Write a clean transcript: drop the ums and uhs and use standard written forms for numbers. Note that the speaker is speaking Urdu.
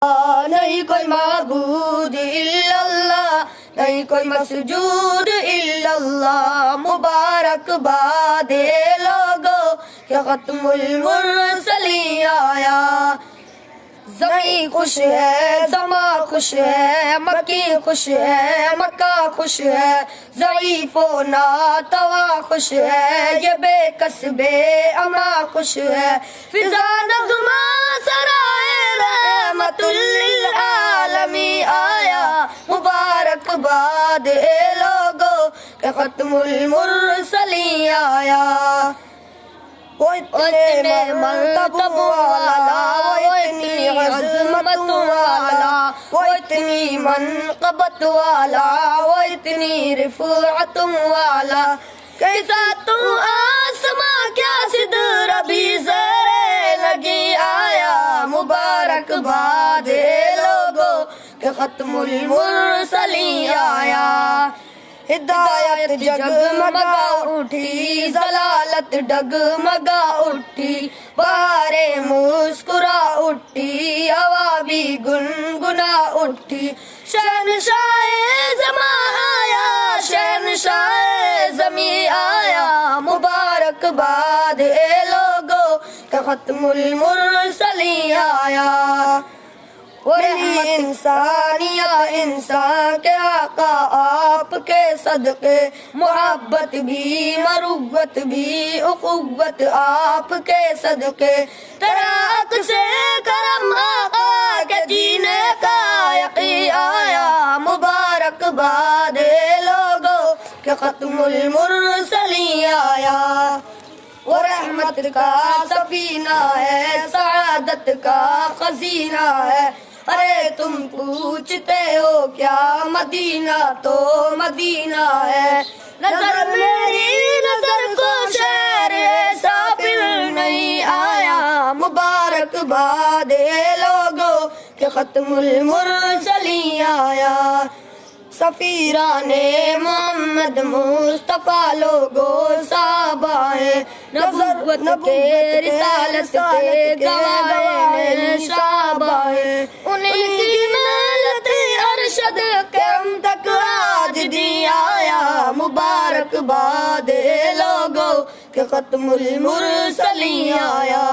نہیں کوئی معبود الا اللہ، نہیں کوئی مسجود الا اللہ، مبارک باد لوگو کہ ختم المرسلین آیا۔ زمین خوش ہے، زماں خوش ہے، مکی خوش ہے، مکہ خوش ہے، ضعیف و ناتوا خوش ہے، یہ بے کس بے اما خوش ہے، فضا نغمہ سرائے رحمت للعالمین آیا، مبارک باد لوگو کہ ختم المرسلین آیا۔ وہ اتنے مرتبوں والا، وہ اتنی عظمت والا، وہ اتنی منقبت والا، وہ اتنی رفعت والا، کیسا تو آسماں کیا صدر بھی زیر لگی آیا، مبارک باد لوگو کہ ختم المرسلین آیا۔ ہدایت جگمگا اٹھی، ضلالت ڈگمگا اٹھی، بہاریں مسکرا اٹھی، ہوا بھی گنگنا اٹھی، شہنشاہ زماں آیا، شہنشاہ زمیں آیا، مبارک باد لوگو کہ ختم المرسلین آیا۔ وہی انسانیہ انسان کے آقا آپ کے صدقے، محبت بھی مروت بھی اخوت آپ کے صدقے، تراک سے کرم آقا کے جینے کا یقین آیا، مبارک باد لوگو کہ ختم المرسلین آیا۔ وہ رحمت کا سفینہ ہے، سعادت کا خزینہ ہے، ارے تم پوچھتے ہو کیا مدینہ تو مدینہ ہے، نظر میری نظر کو شہر ایسا پھر نہیں آیا، مبارک باد لوگو کہ ختم المرسلین آیا۔ سفیران محمد مصطفیٰ لوگو صحابہ نبوت کے رسالت کے گواہ شعبہ، انہیں کی محنت ارشد کے ہم تک آج دی آیا، مبارک باد لوگو کہ ختم المرسلین آیا۔